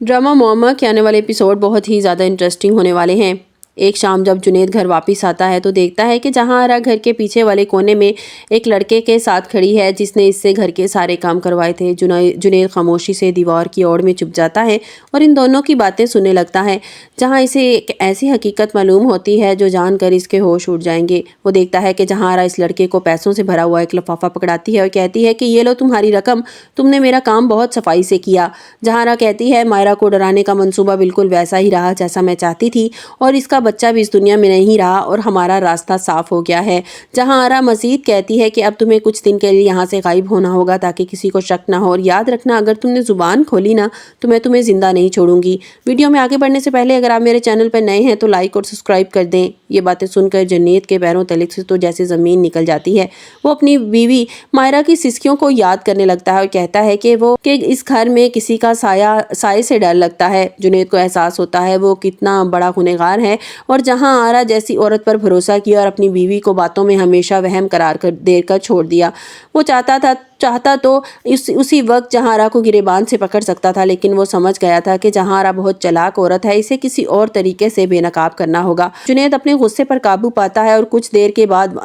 Drama मुअम्मा के आने वाले एपिसोड बहुत ही ज़्यादा इंटरेस्टिंग होने वाले हैं। एक शाम जब जुनैद घर वापस आता है तो देखता है कि जहां आरा घर के पीछे वाले कोने में एक लड़के के साथ खड़ी है जिसने इससे घर के सारे काम करवाए थे। जुनैद खामोशी से दीवार की ओर में चुप जाता है और इन दोनों की बातें सुनने लगता है, जहां इसे एक ऐसी हकीकत मालूम होती है जो जानकर इसके होश उड़ जाएंगे। वो देखता है कि जहां आरा इस लड़के को पैसों से भरा हुआ एक लिफाफा पकड़ाती है और कहती है कि ये लो तुम्हारी रकम, तुमने मेरा काम बहुत सफाई से किया। जहां आरा कहती है मायरा को डराने का मंसूबा बिल्कुल वैसा ही रहा जैसा मैं चाहती थी और इसका बच्चा भी इस दुनिया में नहीं रहा और हमारा रास्ता साफ हो गया है। जहां आरा मजीद कहती है कि अब तुम्हें कुछ दिन के लिए यहाँ से गायब होना होगा ताकि किसी को शक ना हो, और याद रखना अगर तुमने जुबान खोली ना तो मैं तुम्हें जिंदा नहीं छोड़ूंगी। वीडियो में आगे बढ़ने से पहले अगर आप मेरे चैनल पर नए हैं तो लाइक और सब्सक्राइब कर दें। ये बातें सुनकर जुनैद के पैरों तले से तो जैसे ज़मीन निकल जाती है। वो अपनी बीवी मायरा की सिस्कियों को याद करने लगता है और कहता है कि इस घर में किसी का साए से डर लगता है। जुनैद को एहसास होता है वो कितना बड़ा गुनहगार है और जहां आरा जैसी औरत पर भरोसा किया और अपनी बीवी को बातों में हमेशा वहम करार कर देकर छोड़ दिया। वो चाहता तो उसी वक्त जहां आरा को गिरेबान से पकड़ सकता था, लेकिन वो समझ गया था कि जहां आरा बहुत चालाक औरत है, इसे किसी और तरीके से बेनकाब करना होगा। जुनैद अपने गुस्से पर काबू पाता है और कुछ देर के बाद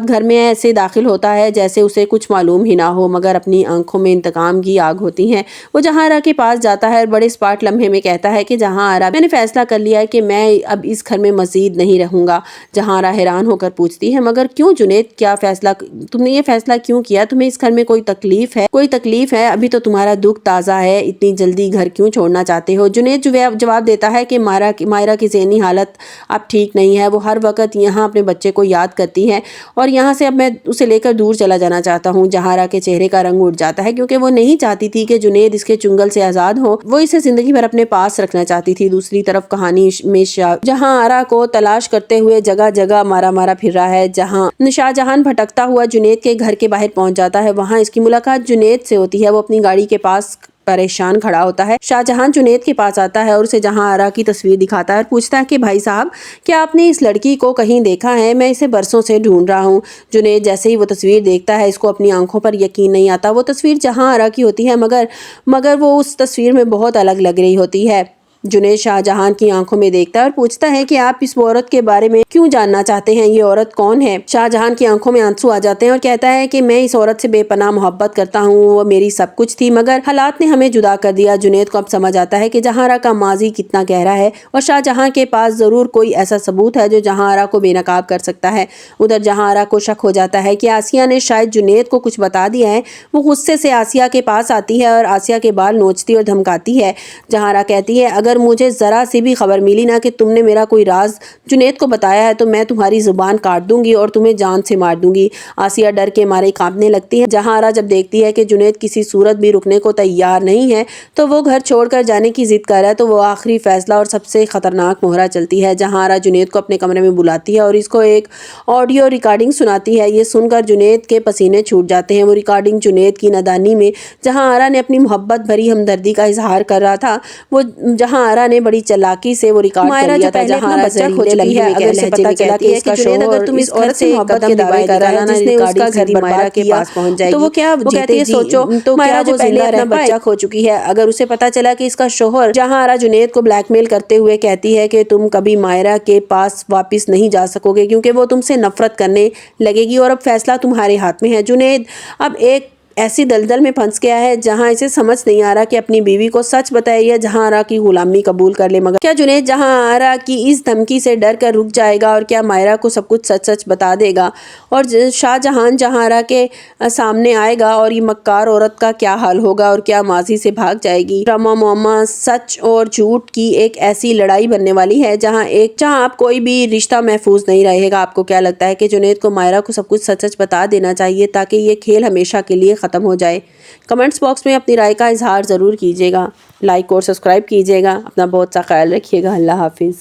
घर में ऐसे दाखिल होता है जैसे उसे कुछ मालूम ही ना हो, मगर अपनी आंखों में इंतकाम की आग होती है। वो जहां आरा के पास जाता है और बड़े स्पार्ट लम्हे में कहता है कि जहां आरा, मैंने फैसला कर लिया है कि मैं अब इस घर में मजीद नहीं रहूंगा। जहां आरा हैरान होकर पूछती है मगर क्यों जुनैद, क्या फैसला, तुमने ये फैसला क्यों किया? तुम्हें इस घर में कोई तकलीफ है? अभी तो तुम्हारा दुख ताज़ा है, इतनी जल्दी घर क्यों छोड़ना चाहते हो? जुनैद जवाब देता है कि मायरा की ज़हनी हालत अब ठीक नहीं है। वो हर वक्त यहाँ अपने बच्चे को याद करती है और यहाँ से अब मैं उसे लेकर दूर चला जाना चाहता हूँ। जहां आरा के चेहरे का रंग उड़ जाता है क्योंकि वो नहीं चाहती थी कि जुनैद इसके चुंगल से आज़ाद हो। वो इसे जिंदगी भर अपने पास रखना चाहती थी। दूसरी तरफ कहानी में जहां आरा को तलाश करते हुए जगह जगह मारा फिर रहा है। जहां शाहजहान भटकता हुआ जुनैद के घर के बाहर पहुंच जाता है, वहां इसकी मुलाकात जुनैद से होती है। वो अपनी गाड़ी के पास परेशान खड़ा होता है। शाहजहान जुनैद के पास आता है और उसे जहां आरा की तस्वीर दिखाता है और पूछता है कि भाई साहब, क्या आपने इस लड़की को कहीं देखा है? मैं इसे बरसों से ढूंढ रहा हूँ। जुनैद जैसे ही वो तस्वीर देखता है, इसको अपनी आंखों पर यकीन नहीं आता। वो तस्वीर जहां आरा की होती है मगर वो उस तस्वीर में बहुत अलग लग रही होती है। जुनैद शाहजहान की आंखों में देखता है और पूछता है कि आप इस औरत के बारे में क्यों जानना चाहते हैं? ये औरत कौन है? शाहजहान की आंखों में आंसू आ जाते हैं और कहता है कि मैं इस औरत से बेपनाह मोहब्बत करता हूँ। वो मेरी सब कुछ थी मगर हालात ने हमें जुदा कर दिया। जुनैद को अब समझ आता है कि जहां आरा का माजी कितना गहरा है और शाहजहां के पास जरूर कोई ऐसा सबूत है जो जहां आरा को बेनकाब कर सकता है। उधर जहां आरा को शक हो जाता है कि आसिया ने शायद जुनैद को कुछ बता दिया है। वो गुस्से से आसिया के पास आती है और आसिया के बाल नोचती और धमकाती है। जहां आरा कहती है अगर मुझे जरा सी भी खबर मिली ना कि तुमने मेरा कोई राज जुनैद को बताया है तो मैं तुम्हारी जुबान काट दूंगी और तुम्हें जान से मार दूंगी। आसिया डर के मारे कांपने लगती है। जहां आरा जब देखती है कि जुनैद किसी सूरत भी रुकने को तैयार नहीं है तो वो घर छोड़कर जाने की जिद कर रहा है, तो वो आखिरी फैसला और सबसे खतरनाक मोहरा चलती है। जहां आरा जुनैद को अपने कमरे में बुलाती है और इसको एक ऑडियो रिकॉर्डिंग सुनाती है। ये सुनकर जुनैद के पसीने छूट जाते हैं। वो रिकॉर्डिंग जुनैद की नादानी में जहां आरा ने अपनी मोहब्बत भरी हमदर्दी का इजहार कर रहा था, वो जहां आरा ने बड़ी चालाकी से वो रिकॉर्ड कर लिया था। जहां आरा बच्चा खो चुकी है, अगर उसे पता चला कि इसका शौहर, अगर तुम इस औरत से मोहब्बत के दावे कर रहा है जिसने उसका घर मायरा के पास पहुंच जाएगी, तो वो क्या कहती है, सोचो तो मायरा जो पहले अपना बच्चा खो चुकी है, अगर उसे पता चला कि इसका शौहर, जहां आरा जुनैद को ब्लैकमेल करते हुए कहती है कि तुम कभी मायरा के पास वापस नहीं जा सकोगे क्योंकि वो तुमसे नफरत करने लगेगी और अब फैसला तुम्हारे हाथ में है। जुनैद अब एक ऐसी दलदल में फंस गया है जहां इसे समझ नहीं आ रहा कि अपनी बीवी को सच बताए या जहां आरा की गुलामी कबूल कर ले। मगर क्या जुनैद जहां आरा की इस धमकी से डर कर रुक जाएगा और क्या मायरा को सब कुछ सच सच बता देगा? और शाहजहान जहां आरा के सामने आएगा और ये मक्कार औरत का क्या हाल होगा और क्या माजी से भाग जाएगी? ड्रामा मुअम्मा सच और झूठ की एक ऐसी लड़ाई बनने वाली है जहाँ आप कोई भी रिश्ता महफूज नहीं रहेगा। आपको क्या लगता है कि जुनैद को मायरा को सब कुछ सच सच बता देना चाहिए ताकि ये खेल हमेशा के लिए ख़त्म हो जाए? कमेंट्स बॉक्स में अपनी राय का इजहार ज़रूर कीजिएगा। लाइक और सब्सक्राइब कीजिएगा। अपना बहुत सा ख्याल रखिएगा। अल्लाह हाफिज़।